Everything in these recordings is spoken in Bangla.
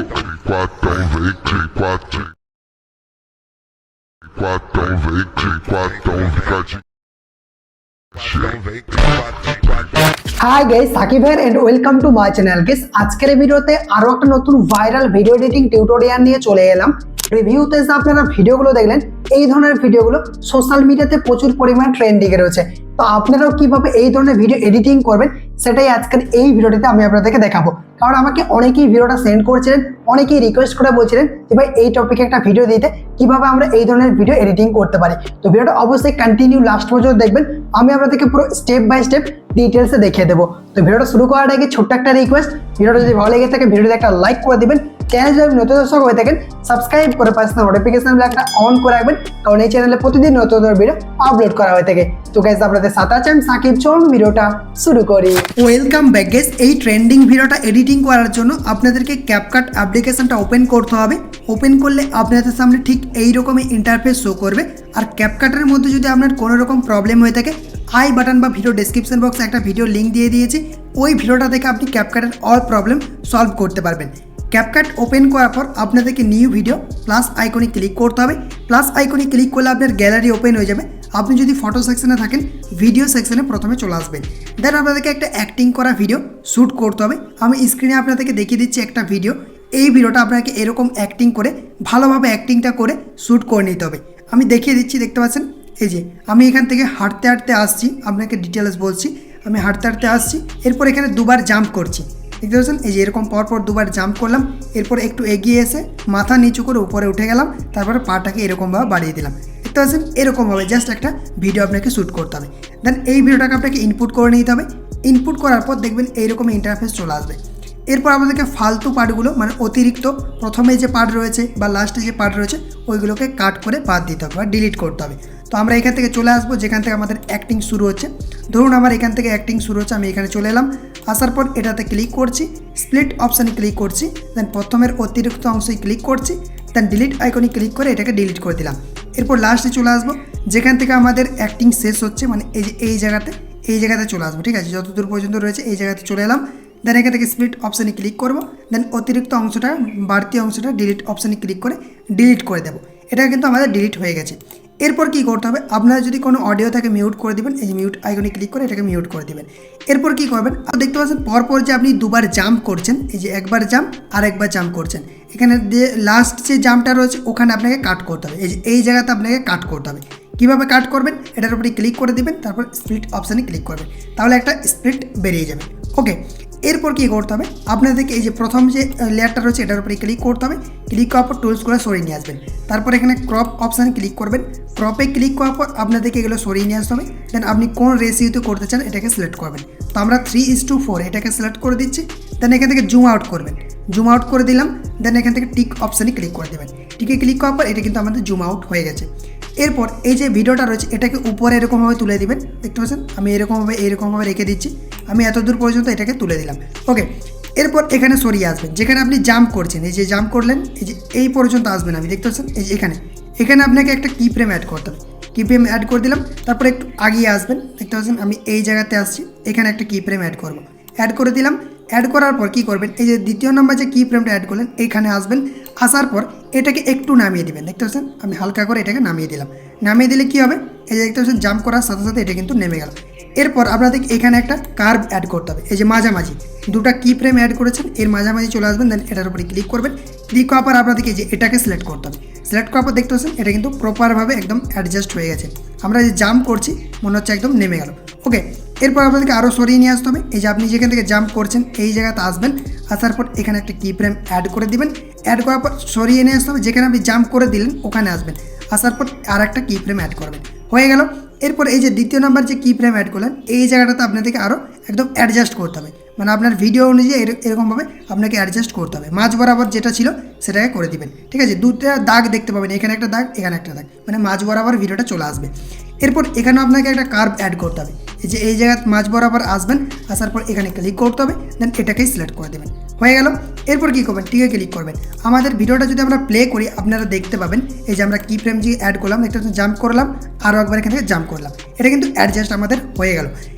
High guys, Sakib here and welcome to my channel. Guys, আজকের ভিডিওতে আরো একটা নতুন ভাইরাল ভিডিও এডিটিং টিউটোরিয়াল নিয়ে চলে এলাম। রিভিউতে যে আপনারা ভিডিওগুলো দেখলেন, এই ধরনের ভিডিওগুলো সোশ্যাল মিডিয়াতে প্রচুর পরিমাণে ট্রেন্ডিং এ রয়েছে। তো আপনারাও কিভাবে এই ধরনের ভিডিও এডিটিং করবেন সেটাই আজকের এই ভিডিওটিতে আমি আপনাদেরকে দেখাবো। কারণ আমাকে অনেকেই ভিডিওটা সেন্ড করেছিলেন, অনেকেই রিকোয়েস্ট করে বলছিলেন যে ভাই এই টপিকে একটা ভিডিও দিতে, কিভাবে আমরা এই ধরনের ভিডিও এডিটিং করতে পারি। তো ভিডিওটা অবশ্যই কন্টিনিউ লাস্ট পর্যন্ত দেখবেন, আমি আপনাদেরকে পুরো স্টেপ বাই স্টেপ ডিটেলসে দেখিয়ে দেবো। তো ভিডিওটা শুরু করার আগে ছোট্ট একটা রিকোয়েস্ট, ভিডিওটা যদি ভালো লেগে থাকে ভিডিওতে একটা লাইক করে দিবেন। চ্যানেল যদি নতুন দর্শক হয়ে থাকেন সাবস্ক্রাইব করে পাশে নোটিফিকেশন বেলটা অন করে রাখবেন, কারণ এই চ্যানেলে প্রতিদিন নতুন নতুন ভিডিও আপলোড করা হয়ে থাকে। তো গাইস, আপনাদের সাথে আছি আমি সাকিব, চলুন ভিডিওটা শুরু করি। Welcome back guys. এই ট্রেন্ডিং ভিডিওটা এডিটিং করার জন্য আপনাদেরকে ক্যাপকাট অ্যাপ্লিকেশনটা ওপেন করতে হবে। ওপেন করলে আপনাদের সামনে ঠিক এই রকমই ইন্টারফেস শো করবে। আর ক্যাপকাটের মধ্যে যদি আপনার কোনো রকম প্রবলেম হয়ে থাকে, আই বাটন বা ভিডিও ডেসক্রিপশন বক্সে একটা ভিডিও লিঙ্ক দিয়ে দিয়েছি, ওই ভিডিওটা দেখে আপনি ক্যাপকাটের অল প্রবলেম সলভ করতে পারবেন। ক্যাপকাট ওপেন করার পর আপনাদেরকে নিউ ভিডিও প্লাস আইকনে ক্লিক করতে হবে। প্লাস আইকনে ক্লিক করলে আপনার গ্যালারি ওপেন হয়ে যাবে। আপনি যদি ফটো সেকশনে থাকেন, ভিডিও সেকশনে প্রথমে চলে আসবেন। দেন আপনাদেরকে একটা অ্যাক্টিং করা ভিডিও শ্যুট করতে হবে। আমি স্ক্রিনে আপনাদেরকে দেখিয়ে দিচ্ছি একটা ভিডিও। এই ভিডিওটা আপনাকে এরকম অ্যাক্টিং করে ভালোভাবে অ্যাক্টিংটা করে শ্যুট করে নিতে হবে। আমি দেখিয়ে দিচ্ছি, দেখতে পাচ্ছেন এই যে আমি এখান থেকে হাঁটতে হাঁটতে আসছি, আপনাকে ডিটেলস বলছি। আমি হাঁটতে হাঁটতে আসছি, এরপর এখানে দুবার জাম্প করছি, দেখতে পাচ্ছেন এই যে এরকম পরপর দুবার জাম্প করলাম। এরপর একটু এগিয়ে এসে মাথা নিচু করে উপরে উঠে গেলাম, তারপরে পাটাকে এরকমভাবে বাড়িয়ে দিলাম, দেখতে পাচ্ছেন এরকমভাবে জাস্ট একটা ভিডিও আপনাকে শ্যুট করতে হবে। দেন এই ভিডিওটাকে আপনাকে ইনপুট করে নিতে হবে। ইনপুট করার পর দেখবেন এইরকম ইন্টারফেস চলে আসবে। এরপর আমাদেরকে ফালতু পার্টগুলো, মানে অতিরিক্ত প্রথমে যে পার্ট রয়েছে বা লাস্টে যে পার্ট রয়েছে, ওইগুলোকে কাট করে বাদ দিতে হবে বা ডিলিট করতে হবে। তো আমরা এখান থেকে চলে আসবো যেখান থেকে আমাদের অ্যাক্টিং শুরু হচ্ছে। ধরুন আমার এখান থেকে অ্যাক্টিং শুরু হচ্ছে, আমি এখানে চলে এলাম। আসার পর এটাতে ক্লিক করছি, স্প্লিট অপশানে ক্লিক করছি, দেন প্রথমের অতিরিক্ত অংশে ক্লিক করছি, দেন ডিলিট আইকনে ক্লিক করে এটাকে ডিলিট করে দিলাম। এরপর লাস্টে চলে আসবো যেখান থেকে আমাদের অ্যাক্টিং শেষ হচ্ছে, মানে এই যে এই জায়গাতে চলে আসবো। ঠিক আছে, যতদূর পর্যন্ত রয়েছে এই জায়গাতে চলে এলাম। দেন এখান থেকে স্প্লিট অপশানে ক্লিক করব, দেন অতিরিক্ত অংশটা, বাড়তি অংশটা ডিলিট অপশানে ক্লিক করে ডিলিট করে দেবো। এটা কিন্তু আমাদের ডিলিট হয়ে গেছে। এরপর কি করতে হবে, আপনারা যদি কোনো অডিও থাকে মিউট করে দিবেন, এই যে মিউট আইকনে ক্লিক করে এটাকে মিউট করে দিবেন। এরপর কি করবেন, দেখতে পাচ্ছেন পরপর যে আপনি দুবার জাম্প করছেন, এই যে একবার জাম্প আর একবার জাম্প করছেন, এখানে যে লাস্ট যে জাম্পটা রয়েছে ওখানে আপনাকে কাট করতে হবে। এই যে এই জায়গাতে আপনাকে কাট করতে হবে। কীভাবে কাট করবেন, এটার উপরে ক্লিক করে দিবেন, তারপর স্প্লিট অপশানে ক্লিক করবেন, তাহলে একটা স্প্লিট বেরিয়ে যাবে। ওকে, এরপর কী করতে হবে, আপনাদেরকে এই যে প্রথম যে লেয়ারটা রয়েছে এটার উপরে ক্লিক করতে হবে। ক্লিক করার পর টুলসগুলো সরিয়ে নিয়ে আসবেন। তারপর এখানে ক্রপ অপশানে ক্লিক করবেন। ক্রপে ক্লিক করার পর আপনাদেরকে এগুলো সরিয়ে নিয়ে আসতে হবে। দেন আপনি কোন রেশিওতে করতে চান এটাকে সিলেক্ট করবেন। তো আমরা 3:4 এটাকে সিলেক্ট করে দিচ্ছি। দেন এখান থেকে জুম আউট করবেন, জুম আউট করে দিলাম। দেন এখান থেকে টিক অপশানে ক্লিক করে দেবেন। টিকে ক্লিক করার পর এটা কিন্তু আমাদের জুম আউট হয়ে গেছে। এরপর এই যে ভিডিওটা রয়েছে এটাকে উপরে এরকমভাবে তুলে দিবেন, দেখতে পাচ্ছেন আমি এরকমভাবে রেখে দিচ্ছি। আমি এতদূর পর্যন্ত এটাকে তুলে দিলাম। ওকে, এরপর এখানে সরিয়ে আসবেন যেখানে আপনি জাম্প করছেন, এই যে জাম্প করলেন এই যে এই পর্যন্ত আসবেন। আমি দেখতে পাচ্ছেন এই যে এখানে আপনাকে একটা কি ফ্রেম অ্যাড করতে হবে। কি ফ্রেম অ্যাড করে দিলাম, তারপর একটু আগিয়ে আসবেন, দেখতে পাচ্ছেন আমি এই জায়গাতে আসছি, এখানে একটা কি ফ্রেম অ্যাড করব। অ্যাড করে দিলাম। অ্যাড করার পর কী করবেন, এই যে দ্বিতীয় নম্বর যে কি ফ্রেমটা অ্যাড করলেন এইখানে আসবেন। আসার পর এটাকে একটু নামিয়ে দিবেন, দেখতে পাচ্ছেন আমি হালকা করে এটাকে নামিয়ে দিলাম। নামিয়ে দিলে কী হবে, এই যে দেখতে পাচ্ছেন জাম্প করার সাথে সাথে এটা কিন্তু নেমে গেল। এরপর আপনাদের এখানে একটা কার্ভ অ্যাড করতে হবে। এই যে মাঝামাঝি দুটা কি ফ্রেম অ্যাড করেছেন, এর মাঝামাঝি চলে আসবেন। দেন এটার উপরে ক্লিক করবেন। ক্লিক করার পর আপনাদেরকে এই যে এটাকে সিলেক্ট করতে হবে। সিলেক্ট করার পর দেখতে পাচ্ছেন এটা কিন্তু প্রপারভাবে একদম অ্যাডজাস্ট হয়ে গেছে। আমরা যে জাম্প করছি মনে হচ্ছে একদম নেমে গেল। ওকে, এরপর আপনাদেরকে আরও সরিয়ে নিয়ে আসতে হবে। এই যে আপনি যেখান থেকে জাম্প করছেন এই জায়গাতে আসবেন। আসার পর এখানে একটা কি ফ্রেম অ্যাড করে দিবেন। অ্যাড করার পর সরিয়ে নিয়ে আসতে হবে, যেখানে আপনি জাম্প করে দিলেন ওখানে আসবেন। আসার পর আর একটা কি ফ্রেম অ্যাড করবেন, হয়ে গেল। এরপর এই যে দ্বিতীয় নাম্বার যে কি ফ্রেম অ্যাড করলেন এই জায়গাটাতে আপনাদেরকে আরও একদম অ্যাডজাস্ট করতে হবে, মানে আপনার ভিডিও অনুযায়ী এরকমভাবে আপনাকে অ্যাডজাস্ট করতে হবে। মাঝ বরাবর যেটা ছিল সেটাকে করে দিবেন। ঠিক আছে, দুটো দাগ দেখতে পাবেন, এখানে একটা দাগ এখানে একটা দাগ, মানে মাঝ বরাবর ভিডিওটা চলে আসবে। এরপর এখানেও আপনাকে একটা কার্ভ অ্যাড করতে হবে। এই যে এই জায়গায় মাঝ বরাবর আসবেন, আসার পর এখানে ক্লিক করতে হবে, দেন এটাকেই সিলেক্ট করে দেবেন, হয়ে গেল। এরপর কী করবেন, টিকে ক্লিক করবেন। আমাদের ভিডিওটা যদি আমরা প্লে করি আপনারা দেখতে পাবেন এই যে আমরা কি ফ্রেম যে অ্যাড করলাম, একটা জাম্প করলাম, আরও একবার এখান থেকে জাম্প করলাম, এটা কিন্তু অ্যাডজাস্ট আমাদের হয়ে গেল।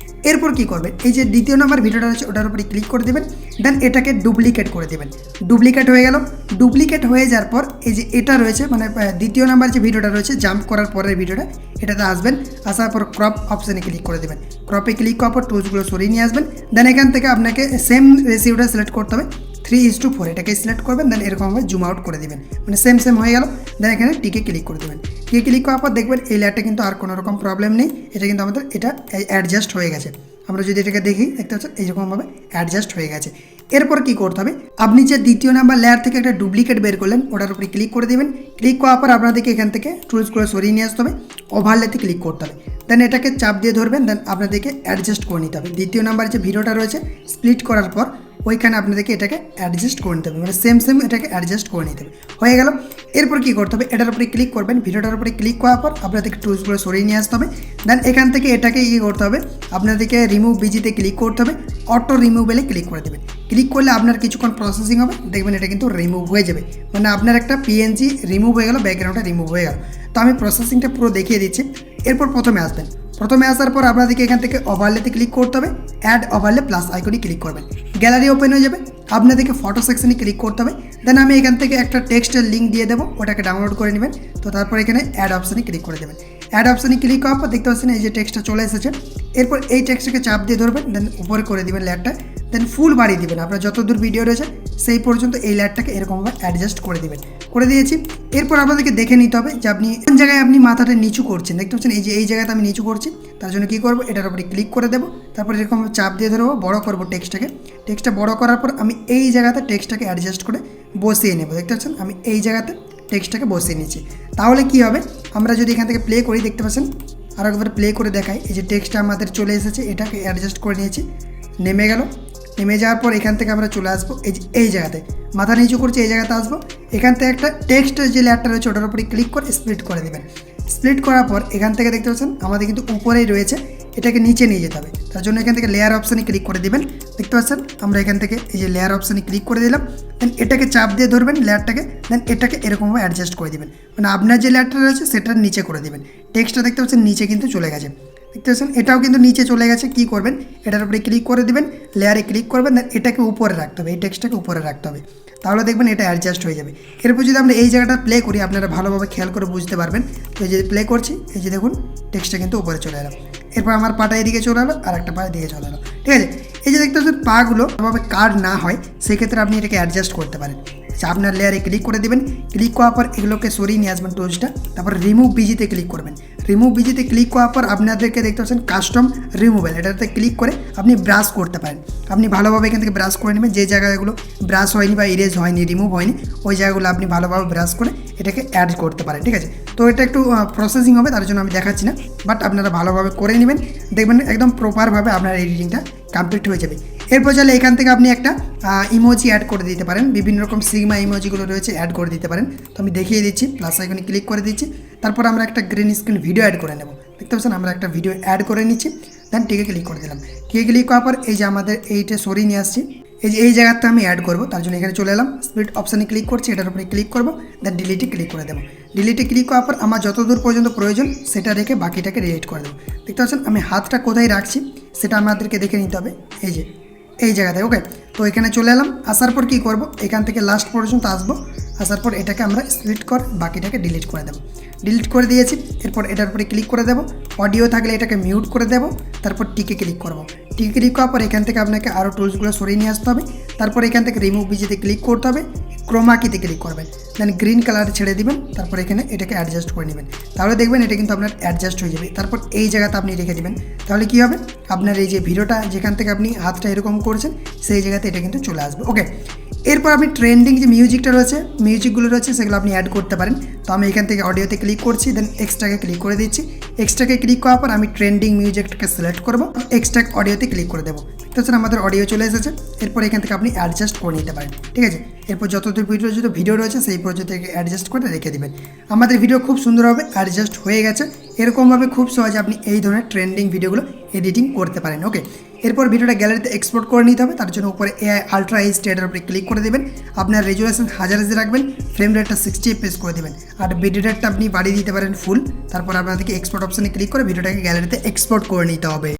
এরপর কি করবেন, এই যে দ্বিতীয় নাম্বার ভিডিওটা রয়েছে ওটার উপরে ক্লিক করে দেবেন, দেন এটাকে ডুপ্লিকেট করে দেবেন। ডুপ্লিকেট হয়ে গেল। ডুপ্লিকেট হয়ে যাওয়ার পর এই যে এটা রয়েছে মানে দ্বিতীয় নাম্বার যে ভিডিওটা রয়েছে জাম্প করার পরের ভিডিওটা, এটাতে আসবেন। আসার পর ক্রপ অপশানে ক্লিক করে দেবেন। ক্রপে ক্লিক করার পর টুলসগুলো সরিয়ে নিয়ে আসবেন। দেন এখান থেকে আপনাকে সেম রেশিওটা সিলেক্ট করতে হবে, 3:4 এটাকে সিলেক্ট করবেন। দেন এরকমভাবে জুম আউট করে দেবেন, মানে সেম হয়ে গেল। দেন এখানে টিকে ক্লিক করে দেবেন। টিকে ক্লিক করার পর দেখবেন এই লেয়ারটা কিন্তু আর কোনো রকম প্রবলেম নেই, এটা কিন্তু আমাদের এটা অ্যাডজাস্ট হয়ে গেছে। আমরা যদি এটাকে দেখি দেখতে পাচ্ছেন এইরকমভাবে অ্যাডজাস্ট হয়ে গেছে। এরপর কি করতে হবে, আপনি যে দ্বিতীয় নাম্বার লেয়ার থেকে একটা ডুপ্লিকেট বের করলেন ওটার উপরে ক্লিক করে দেবেন। ক্লিক করার পর আপনাদেরকে এখান থেকে টুলসগুলো সরিয়ে নিয়ে আসতে হবে, ওভারলেতে ক্লিক করতে হবে। দেন এটাকে চাপ দিয়ে ধরবেন, দেন আপনাদেরকে অ্যাডজাস্ট করে নিতে হবে। দ্বিতীয় নাম্বার যে ভিডিওটা রয়েছে স্প্লিট করার পর ওইখানে আপনাদেরকে এটাকে অ্যাডজাস্ট করে নিতে হবে, মানে সেম এটাকে অ্যাডজাস্ট করে নিতে হবে। হয়ে গেল। এরপর কী করতে হবে, এটার উপরে ক্লিক করবেন। ভিডিওটার উপরে ক্লিক করার পর আপনাদেরকে টুলসগুলো সরিয়ে নিয়ে আসতে হবে। দেন এখান থেকে এটাকে করতে হবে, আপনাদেরকে রিমুভ বিজিতে ক্লিক করতে হবে, অটো রিমুভেলে ক্লিক করে দেবেন। ক্লিক করলে আপনার কিছুক্ষণ প্রসেসিং হবে, দেখবেন এটা কিন্তু রিমুভ হয়ে যাবে, মানে আপনার একটা পিএনজি রিমুভ হয়ে গেল, ব্যাকগ্রাউন্ডটা রিমুভ হয়ে গেল। তো আমি প্রসেসিংটা পুরো দেখিয়ে দিচ্ছি। এরপর প্রথমে আসবেন। প্রথমে আসার পর আপনাদেরকে এখান থেকে ওভারলেতে ক্লিক করতে হবে, অ্যাড ওভারলে প্লাস আইকনে ক্লিক করবেন, গ্যালারি ওপেন হয়ে যাবে। আপনাদেরকে ফটো সেকশনে ক্লিক করতে হবে। দেন আমি এখান থেকে একটা টেক্সটের লিঙ্ক দিয়ে দেবো, ওটাকে ডাউনলোড করে নেবেন। তো তারপর এখানে অ্যাড অপশানে ক্লিক করে দেবেন। অ্যাড অপশানে ক্লিক করার পর দেখতে পাচ্ছেন এই যে টেক্সটটা চলে এসেছে। এরপর এই টেক্সটটাকে চাপ দিয়ে ধরবেন, দেন উপরে করে দেবেন লেয়ারটা, দেন ফুল বাড়িয়ে দেবেন। আপনার যতদূর ভিডিও রয়েছে সেই পর্যন্ত এই লেয়ারটাকে এরকমভাবে অ্যাডজাস্ট করে দেবেন। করে দিয়েছি। এরপর আপনাদেরকে দেখে নিতে হবে যে আপনি কোন জায়গায় আপনি মাথাটা নিচু করছেন। দেখতে পাচ্ছেন এই যে এই জায়গাতে আমি নিচু করছি, তার জন্য কী করবো, এটার উপরে ক্লিক করে দেবো। তারপর এরকম চাপ দিয়ে ধরবো, বড় করবো টেক্সটটা বড় করার পর আমি এই জায়গাতে টেক্সটটাকে অ্যাডজাস্ট করে বসিয়ে নেব। দেখতে পাচ্ছেন আমি এই জায়গাতে টেক্সটটাকে বসিয়ে নিয়েছি। তাহলে কি হবে, আমরা যদি এখান থেকে প্লে করি, দেখতে পাচ্ছেন আর একবার প্লে করে দেখাই, এই যে টেক্সটটা আমাদের চলে এসেছে, এটাকে অ্যাডজাস্ট করে নিয়েছি। নেমে গেল। নেমে যাওয়ার পর এখান থেকে আমরা চলে আসবো এই জায়গাতে, মাথা নিচু করছি, এই জায়গাতে আসবো। এখান থেকে একটা টেক্সটের যে লেয়ারটা রয়েছে ওটার উপরে ক্লিক করে স্প্লিট করে দেবেন। স্প্লিট করার পর এখান থেকে দেখতে পাচ্ছেন আমাদের কিন্তু উপরেই রয়েছে, এটাকে নিচে নিয়ে যেতে হবে। তার জন্য এখান থেকে লেয়ার অপশানে ক্লিক করে দেবেন। দেখতে পাচ্ছেন আমরা এখান থেকে এই যে লেয়ার অপশানে ক্লিক করে দিলাম। দেন এটাকে চাপ দিয়ে ধরবেন লেয়ারটাকে, দেন এটাকে এরকমভাবে অ্যাডজাস্ট করে দেবেন, মানে আপনার যে লেয়ারটা রয়েছে সেটার নিচে করে দেবেন। টেক্সটটা দেখতে পাচ্ছেন নিচে কিন্তু চলে গেছে। দেখতে পাচ্ছেন এটাও কিন্তু নিচে চলে গেছে। কী করবেন, এটার উপরে ক্লিক করে দেবেন, লেয়ারে ক্লিক করবেন, দেন এটাকে উপরে রাখতে হবে, এই টেক্সটটাকে উপরে রাখতে হবে। তাহলে দেখবেন এটা অ্যাডজাস্ট হয়ে যাবে। এরপর যদি আমরা এই জায়গাটা প্লে করি, আপনারা ভালোভাবে খেয়াল করে বুঝতে পারবেন। তো এই যে প্লে করছি, এই যে দেখুন টেক্সটটা কিন্তু উপরে চলে এলো। এরপর আমার পাটা এদিকে চলে এলো, আর একটা পা এদিকে চলে এলো। ঠিক আছে, এই যে দেখতে পাচ্ছেন পাগুলো ভাবে কাট না হয় সেক্ষেত্রে আপনি এটাকে অ্যাডজাস্ট করতে পারেন। আপনার লেয়ারে ক্লিক করে দেবেন। ক্লিক করার পর এগুলোকে সরিয়ে নিয়ে আসবেন টুলসটা। তারপর রিমুভ বিজিতে ক্লিক করবেন। রিমুভ বিজিতে ক্লিক করার পর আপনাদেরকে দেখতে পাচ্ছেন কাস্টম রিমুভেল, এটাতে ক্লিক করে আপনি ব্রাশ করতে পারেন। আপনি ভালোভাবে এখান থেকে ব্রাশ করে নেবেন, যে জায়গাগুলো ব্রাশ হয়নি বা ইরেজ হয়নি, রিমুভ হয়নি, ওই জায়গাগুলো আপনি ভালোভাবে ব্রাশ করে এটাকে অ্যাড করতে পারেন। ঠিক আছে, তো এটা একটু প্রসেসিং হবে, তার জন্য আমি দেখাচ্ছি না, বাট আপনারা ভালোভাবে করে নেবেন, দেখবেন একদম প্রপারভাবে আপনার এডিটিংটা কমপ্লিট হয়ে যাবে। এরপর চাইলে এখান থেকে আপনি একটা ইমোজি অ্যাড করে দিতে পারেন, বিভিন্ন রকম সিগমা ইমোজিগুলো রয়েছে অ্যাড করে দিতে পারেন। তো আমি দেখিয়ে দিচ্ছি, প্লাস আইকনে ক্লিক করে দিচ্ছি। তারপর আমরা একটা গ্রিন স্ক্রিন ভিডিও অ্যাড করে নেব। দেখতে পাচ্ছেন আমরা একটা ভিডিও অ্যাড করে নিচ্ছি, দেন টিকে ক্লিক করে দিলাম। টিকে ক্লিক করার পর এই যে আমাদের এইটা সরিয়ে নিয়ে আসছি, এই জায়গাটা আমি অ্যাড করবো, তার জন্য এখানে চলে এলাম। স্প্লিট অপশানে ক্লিক করছি, এটার উপরে ক্লিক করবো, দেন ডিলিটে ক্লিক করে দেবো। ডিলিটে ক্লিক করার পর আমার যতদূর পর্যন্ত প্রয়োজন সেটা রেখে বাকিটাকে ডিলিট করে দেবো। দেখতে পাচ্ছেন আমি হাতটা কোথায় রাখছি সেটা আমাদেরকে দেখে নিতে হবে, এই যে এই জায়গাতে। ওকে, তো এখানে চলে এলাম। আসার পর কী করবো, এখান থেকে লাস্ট পর্যন্ত আসবো। আসার পর এটাকে আমরা স্প্লিট করে বাকিটাকে ডিলিট করে দেবো। ডিলিট করে দিয়েছি। এরপর এটার উপরে ক্লিক করে দেবো। অডিও থাকলে এটাকে মিউট করে দেবো। তারপর টিকে ক্লিক করবো। টিকে ক্লিক করার পর এখান থেকে আপনাকে আরও টুলসগুলো সরিয়ে নিয়ে আসতে হবে। তারপর এখান থেকে রিমুভ বিজিতে ক্লিক করতে হবে, ক্রোমা কিতে ক্লিক করবেন, দেন গ্রিন কালার ছেড়ে দিবেন। তারপর এখানে এটাকে অ্যাডজাস্ট করে নেবেন, তাহলে দেখবেন এটা কিন্তু আপনার অ্যাডজাস্ট হয়ে যাবে। তারপর এই জায়গাতে আপনি রেখে দেবেন, তাহলে কী হবে, আপনার এই যে ভিডিওটা যেখান থেকে আপনি হাতটা এরকম করছেন সেই জায়গাতে এটা কিন্তু চলে আসবে। ওকে, এরপর আপনি ট্রেন্ডিং যে মিউজিকগুলো রয়েছে সেগুলো আপনি অ্যাড করতে পারেন। তো আমি এখান থেকে অডিওতে ক্লিক করছি, দেন এক্সট্রাকে ক্লিক করে দিচ্ছি। এক্সট্রাকে ক্লিক করার পর আমি ট্রেন্ডিং মিউজিকটাকে সিলেক্ট করবো, এক্সট্রাক অডিওতে ক্লিক করে দেবো। তাছাড়া আমাদের অডিও চলে এসেছে। এরপর এখান থেকে আপনি অ্যাডজাস্ট করে নিতে পারেন। ঠিক আছে, এরপর যতদূর ভিডিও রয়েছে সেই পর্যন্ত অ্যাডজাস্ট করে রেখে দেবেন। আমাদের ভিডিও খুব সুন্দরভাবে অ্যাডজাস্ট হয়ে গেছে। এরকমভাবে খুব সহজে আপনি এই ধরনের ট্রেন্ডিং ভিডিওগুলো এডিটিং করতে পারেন। ওকে, এরপর ভিডিওটা গ্যালারিতে এক্সপোর্ট করে নিতে হবে। তার জন্য উপরে AI আলট্রা এইচডি এর উপরে ক্লিক করে দেবেন। আপনার রেজুলেশন 1000 রাখবেন, ফ্রেম রেটটা 60 FPS করে দেবেন, আর ভিডিও রেটটা আপনি বাড়িয়ে দিতে পারেন ফুল। তারপর আপনাদেরকে এক্সপোর্ট অপশানে ক্লিক করে ভিডিওটাকে গ্যালারিতে এক্সপোর্ট করে নিতে হবে।